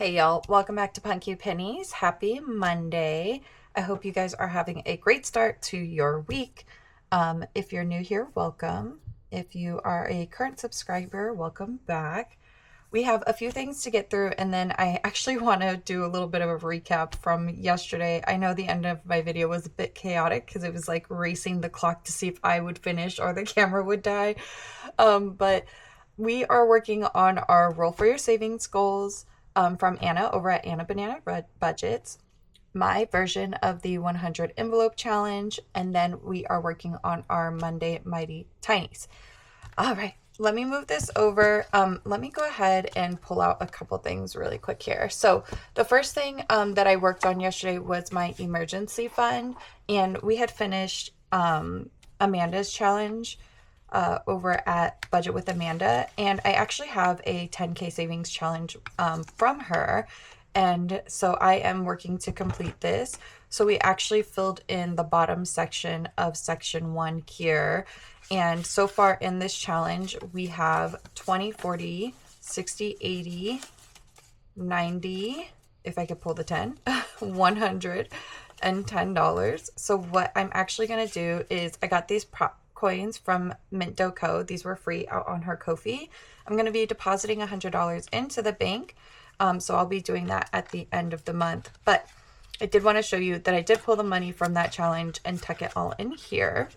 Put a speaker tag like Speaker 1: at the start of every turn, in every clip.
Speaker 1: Hey y'all, welcome back to Punky Pennies. Happy Monday. I hope you guys are having a great start to your week. If you're new here, welcome. If you are a current subscriber, welcome back. We have a few things to get through, and then I actually want to do a little bit of a recap from yesterday. I know the end of my video was a bit chaotic because it was like racing the clock to see if I would finish or the camera would die. But we are working on our Roll for Your Savings goals from Anna over at Anna Banana Budgets, my version of the 100 envelope challenge, and then we are working on our Monday Mighty Tinies. All right, let me move this over. Let me go ahead and pull out a couple things really quick here. So the first thing that I worked on yesterday was my emergency fund, and we had finished Amanda's challenge over at Budget with Amanda, and I actually have a 10K savings challenge from her, and so I am working to complete this. So we actually filled in the bottom section of section 1 here, and so far in this challenge we have 20, 40, 60, 80, 90, if I could pull the 10, $110. So what I'm actually going to do is I got these coins from Mint Co. These were free out on her Ko-fi. I'm going to be depositing $100 into the bank. So I'll be doing that at the end of the month. But I did want to show you that I did pull the money from that challenge and tuck it all in here.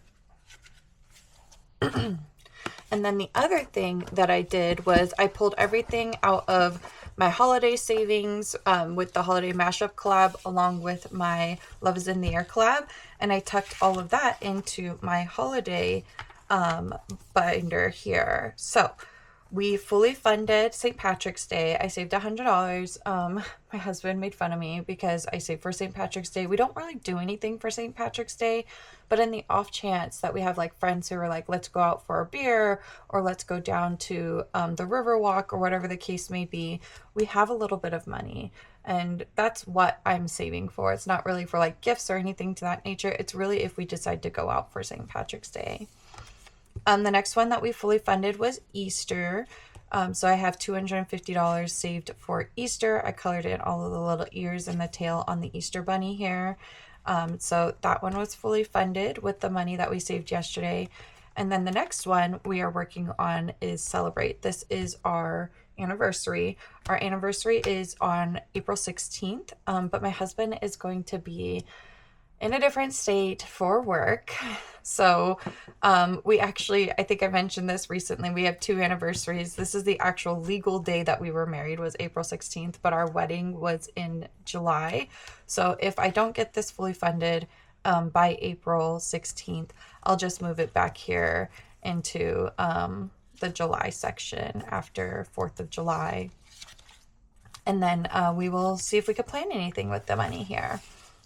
Speaker 1: And then the other thing that I did was I pulled everything out of my holiday savings with the holiday mashup collab along with my Love is in the Air collab, and I tucked all of that into my holiday binder here. So we fully funded St. Patrick's Day. I saved $100. My husband made fun of me because I saved for St. Patrick's Day. We don't really do anything for St. Patrick's Day, but in the off chance that we have like friends who are like, let's go out for a beer or let's go down to the river walk or whatever the case may be, we have a little bit of money. And that's what I'm saving for. It's not really for like gifts or anything to that nature. It's really if we decide to go out for St. Patrick's Day. The next one that we fully funded was Easter. So I have $250 saved for Easter. I colored in all of the little ears and the tail on the Easter bunny here. So that one was fully funded with the money that we saved yesterday. And then the next one we are working on is Celebrate. This is our anniversary. Our anniversary is on April 16th, but my husband is going to be in a different state for work. So we actually, I think I mentioned this recently, we have 2 anniversaries. This is the actual legal day that we were married, was April 16th, but our wedding was in July. So if I don't get this fully funded by April 16th, I'll just move it back here into the July section after 4th of July. And then we will see if we could plan anything with the money here.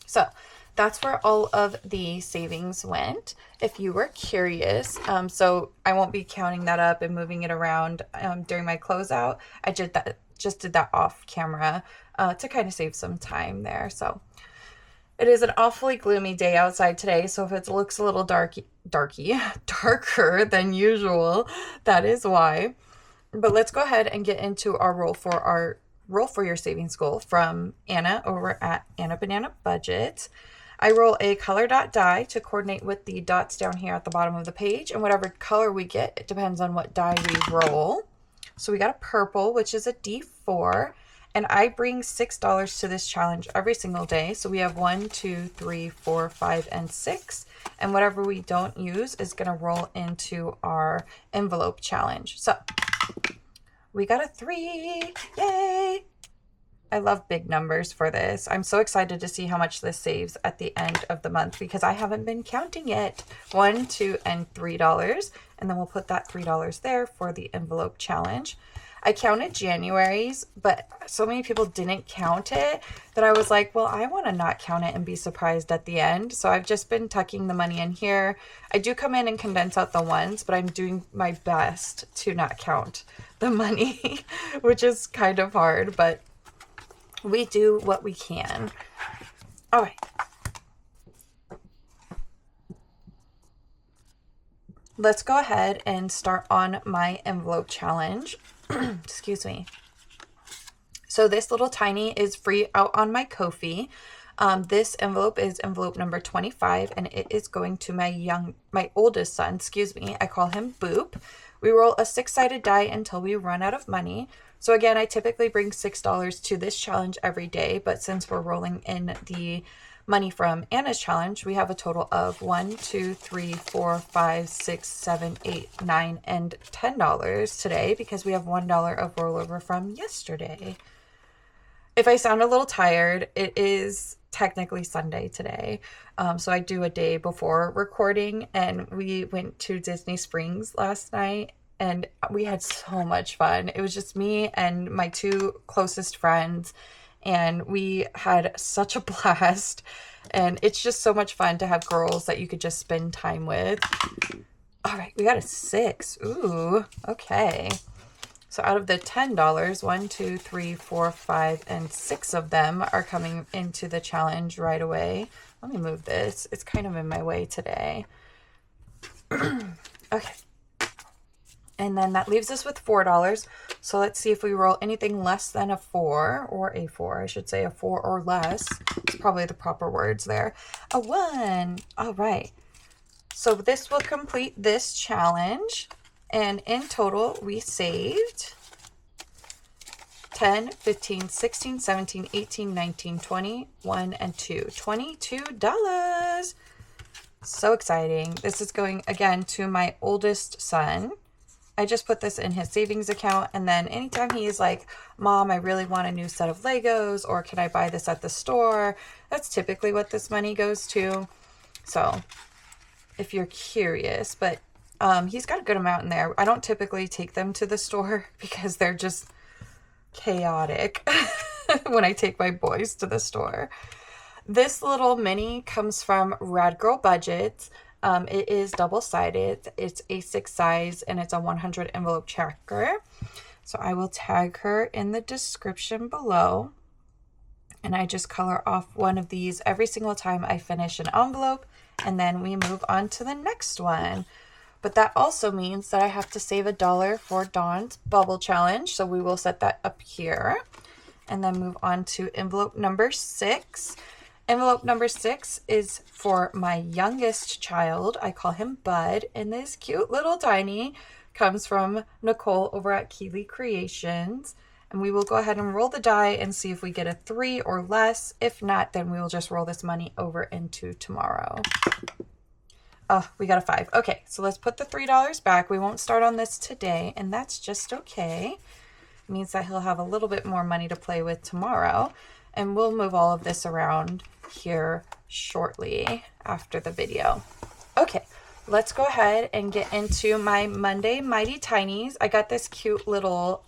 Speaker 1: So that's where all of the savings went. If you were curious, so I won't be counting that up and moving it around during my closeout. I did that, just did that off camera to kind of save some time there. So it is an awfully gloomy day outside today. So if it looks a little darker than usual, that is why. But let's go ahead and get into our Roll for Your Savings goal from Anna over at Anna Banana Budget. I roll a color dot die to coordinate with the dots down here at the bottom of the page, and whatever color we get, it depends on what die we roll. So we got a purple, which is a D4, and I bring $6 to this challenge every single day. So we have 1, 2, 3, 4, 5, and 6, and whatever we don't use is going to roll into our envelope challenge. So we got a 3, yay! I love big numbers for this. I'm so excited to see how much this saves at the end of the month because I haven't been counting it. $1, $2, and $3. And then we'll put that $3 there for the envelope challenge. I counted January's, but so many people didn't count it that I was like, well, I want to not count it and be surprised at the end. So I've just been tucking the money in here. I do come in and condense out the ones, but I'm doing my best to not count the money, which is kind of hard, but we do what we can. All right. Let's go ahead and start on my envelope challenge. Excuse me. So this little tiny is free out on my Ko-fi. This envelope is envelope number 25, and it is going to my oldest son, excuse me. I call him Boop. We roll a 6-sided die until we run out of money. So again, I typically bring $6 to this challenge every day, but since we're rolling in the money from Anna's challenge, we have a total of 1, 2, 3, 4, 5, 6, 7, 8, 9, and $10 today because we have $1 of rollover from yesterday. If I sound a little tired, it is technically Sunday today. So I do a day before recording, and we went to Disney Springs last night and we had so much fun. It was just me and my 2 closest friends, and we had such a blast. And it's just so much fun to have girls that you could just spend time with. All right, we got a 6. Ooh, okay. So out of the $10, 1, 2, 3, 4, 5, and 6 of them are coming into the challenge right away. Let me move this. It's kind of in my way today. Okay. And then that leaves us with $4. So let's see if we roll anything less than a 4, or a 4, I should say, a 4 or less. It's probably the proper words there. A 1. All right. So this will complete this challenge. And in total, we saved 10, 15, 16, 17, 18, 19, 20, 1, and 2. $22. So exciting. This is going, again, to my oldest son. I just put this in his savings account, and then anytime he is like, Mom, I really want a new set of Legos, or can I buy this at the store? That's typically what this money goes to. So if you're curious, but he's got a good amount in there. I don't typically take them to the store because they're just chaotic when I take my boys to the store. This little mini comes from Rad Girl Budgets. It is double-sided. It's A6 size, and it's a 100 envelope tracker. So I will tag her in the description below. And I just color off one of these every single time I finish an envelope, and then we move on to the next one. But that also means that I have to save $1 for Dawn's Bubble Challenge. So we will set that up here and then move on to envelope number 6. Envelope number 6 is for my youngest child. I call him Bud. And this cute little tiny comes from Nicole over at Keeley Creations. And we will go ahead and roll the die and see if we get a 3 or less. If not, then we will just roll this money over into tomorrow. Oh, we got a 5. Okay, so let's put the $3 back. We won't start on this today, and that's just okay. It means that he'll have a little bit more money to play with tomorrow, and we'll move all of this around here shortly after the video. Okay, let's go ahead and get into my Monday Mighty Tinies. I got this cute little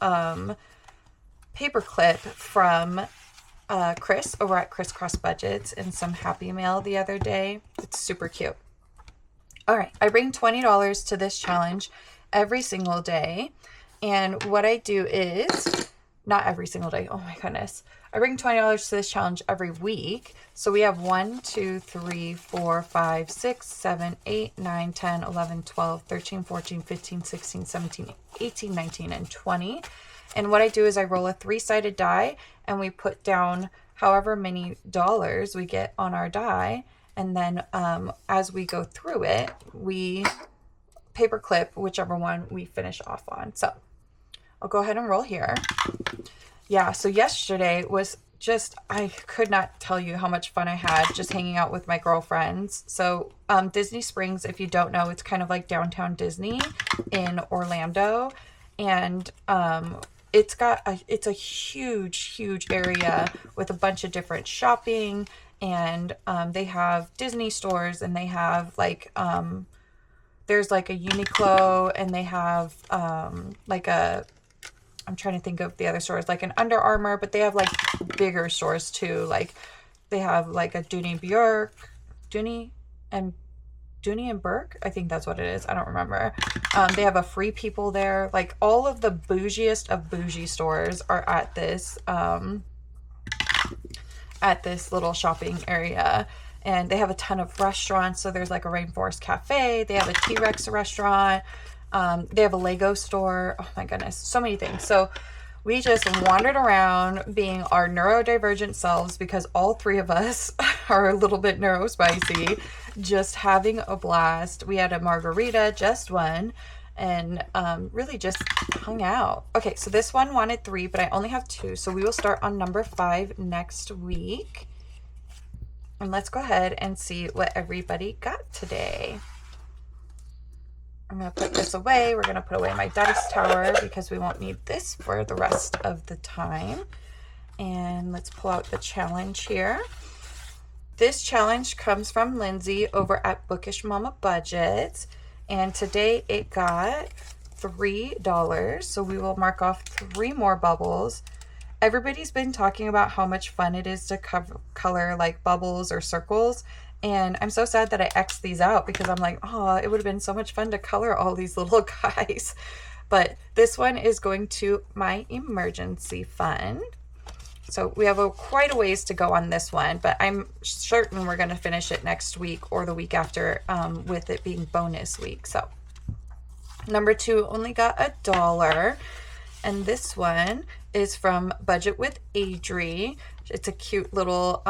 Speaker 1: paper clip from Chris over at Crisscross Budgets in some Happy Mail the other day. It's super cute. All right, I bring $20 to this challenge every single day. And what I do is, not every single day, oh my goodness. I bring $20 to this challenge every week. So we have 1, 2, 3, 4, 5, 6, 7, 8, 9, 10, 11, 12, 13, 14, 15, 16, 17, 18, 19, and 20. And what I do is I roll a 3-sided die, and we put down however many dollars we get on our die. And then as we go through it, we paper clip whichever one we finish off on. So I'll go ahead and roll here. Yeah, so yesterday was just, I could not tell you how much fun I had just hanging out with my girlfriends. So Disney Springs, if you don't know, it's kind of like downtown Disney in Orlando. And it's a huge area with a bunch of different shopping, and they have Disney stores, and they have like there's like a Uniqlo, and they have like a, I'm trying to think of the other stores, like an Under Armour, but they have like bigger stores too. Like they have like a Dooney and Burke, I think that's what it is. I don't remember. They have a Free People there. Like all of the bougiest of bougie stores are at this little shopping area. And they have a ton of restaurants. So there's like a Rainforest Cafe. They have a T-Rex restaurant. They have a Lego store. Oh my goodness, so many things. So We just wandered around being our neurodivergent selves because all three of us are a little bit neurospicy, just having a blast. We had a margarita, just one, and really just hung out. Okay, so this one wanted 3, but I only have 2, so we will start on number 5 next week. And let's go ahead and see what everybody got today. I'm going to put this away. We're going to put away my dice tower because we won't need this for the rest of the time. And let's pull out the challenge here. This challenge comes from Lindsay over at Bookish Mama Budgets. And today it got $3. So we will mark off 3 more bubbles. Everybody's been talking about how much fun it is to color like bubbles or circles. And I'm so sad that I X'd these out because I'm like, oh, it would have been so much fun to color all these little guys. But this one is going to my emergency fund. So we have quite a ways to go on this one, but I'm certain we're going to finish it next week or the week after, with it being bonus week. So number 2 only got $1. And this one is from Budget with Adri. It's a cute little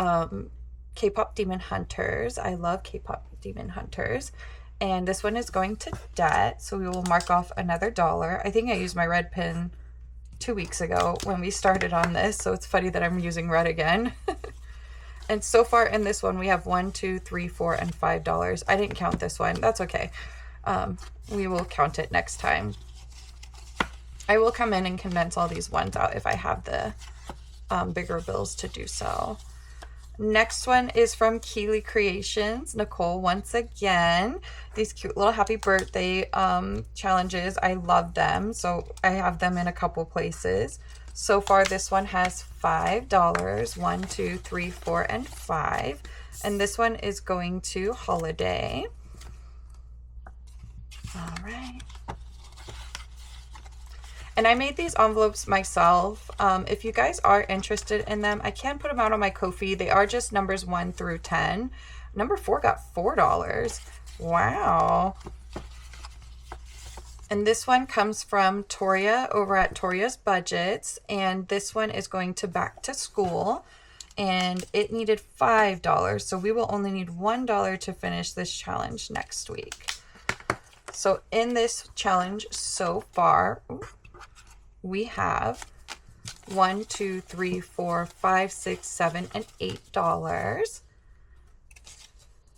Speaker 1: K-pop Demon Hunters. I love K-pop Demon Hunters. And this one is going to debt, so we will mark off another $1. I think I used my red pen 2 weeks ago when we started on this, so it's funny that I'm using red again. And so far in this one, we have $1, $2, $3, $4, and $5. I didn't count this one. That's okay. We will count it next time. I will come in and condense all these ones out if I have the bigger bills to do so. Next one is from Keely Creations. Nicole, once again, these cute little happy birthday challenges. I love them. So I have them in a couple places. So far, this one has $5. 1, 2, 3, 4, and 5. And this one is going to Holiday. All right. And I made these envelopes myself. If you guys are interested in them, I can put them out on my Ko-fi. They are just numbers 1 through 10. Number 4 got $4. Wow. And this one comes from Toria over at Toria's Budgets. And this one is going to Back to School. And it needed $5. So we will only need $1 to finish this challenge next week. So in this challenge so far, we have $1, 2, 3, 4, 5, 6, 7, and $8.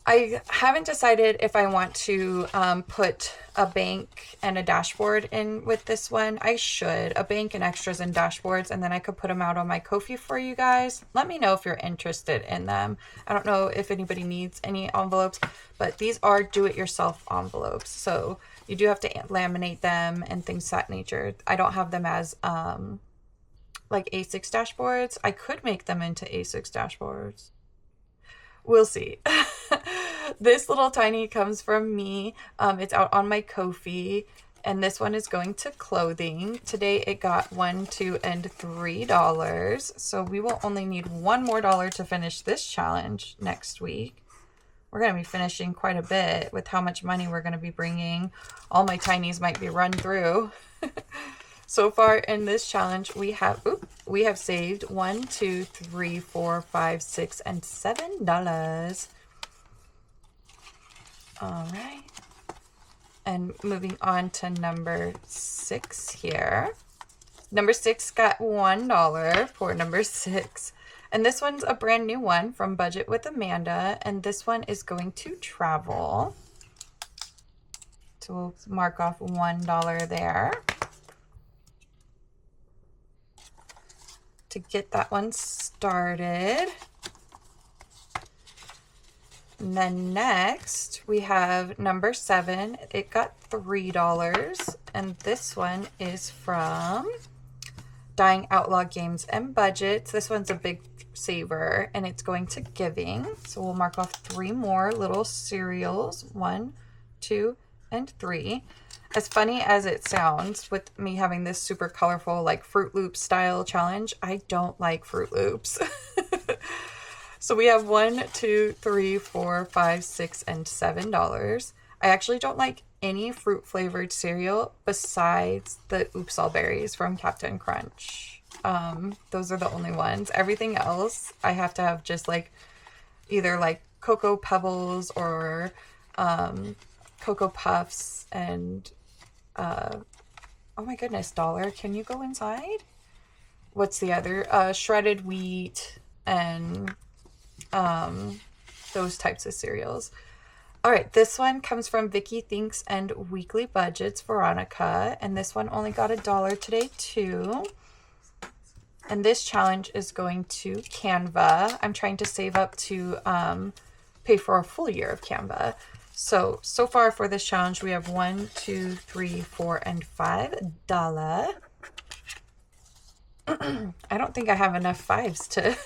Speaker 1: I haven't decided if I want to put a bank and a dashboard in with this one. I should. A bank and extras and dashboards, and then I could put them out on my Ko-fi for you guys. Let me know if you're interested in them. I don't know if anybody needs any envelopes, but these are do-it-yourself envelopes. So you do have to laminate them and things of that nature. I don't have them as like A6 dashboards. I could make them into A6 dashboards. We'll see. This little tiny comes from me. It's out on my Ko-fi. And this one is going to clothing. Today it got $1, $2, and $3. So we will only need $1 more to finish this challenge next week. We're going to be finishing quite a bit with how much money we're going to be bringing. All my tinies might be run through. So far in this challenge, we have saved $1, 2, 3, 4, 5, 6, and $7. All right. And moving on to number 6 here. Number 6 got $1 for number 6. And this one's a brand new one from Budget with Amanda. And this one is going to travel. So we'll mark off $1 there. To get that one started. And then next we have number 7. It got $3. And this one is from Dying Outlaw Games and Budgets. This one's a big saver and it's going to giving. So we'll mark off 3 more little cereals. 1, 2, and 3. As funny as it sounds with me having this super colorful like Fruit Loop style challenge, I don't like Fruit Loops. So we have $1, 2, 3, 4, 5, 6, and $7. I actually don't like any fruit flavored cereal besides the Oops All Berries from Captain Crunch. Those are the only ones. Everything else I have to have just like either like Cocoa Pebbles or Cocoa Puffs and oh my goodness, Dollar, can you go inside? What's the other? Shredded wheat and those types of cereals. All right, this one comes from Vicky Thinks and Weekly Budgets, Veronica, and this one only got $1 today too. And this challenge is going to Canva. I'm trying to save up to pay for a full year of Canva. So far for this challenge, we have $1, $2, $3, $4, and $5. I don't think I have enough fives to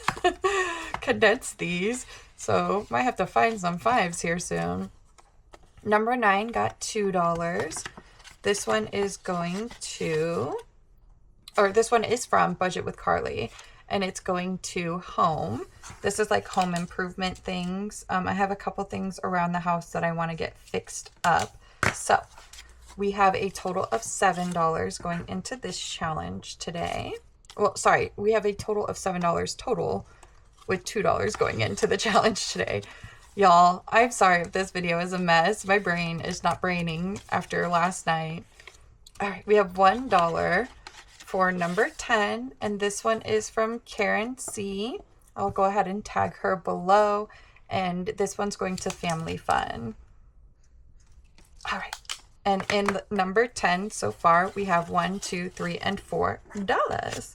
Speaker 1: condense these, so might have to find some fives here soon. Number 9 got $2. This one is going to, or this one is from Budget with Carly, and it's going to home. This is like home improvement things. I have a couple things around the house that I want to get fixed up. So we have a total of $7 going into this challenge today. Well, sorry, we have a total of $7 total with $2 going into the challenge today. Y'all, I'm sorry if this video is a mess. My brain is not braining after last night. All right, we have $1 for number 10, and this one is from Karen C. I'll go ahead and tag her below, and this one's going to Family Fun. All right, and in number 10 so far, we have $1, $2, $3, and $4.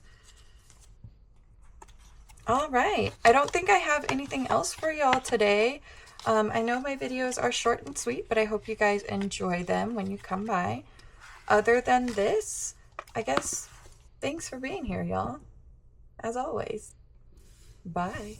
Speaker 1: All right, I don't think I have anything else for y'all today. I know my videos are short and sweet, but I hope you guys enjoy them when you come by. Other than this, I guess, thanks for being here, y'all. As always. Bye.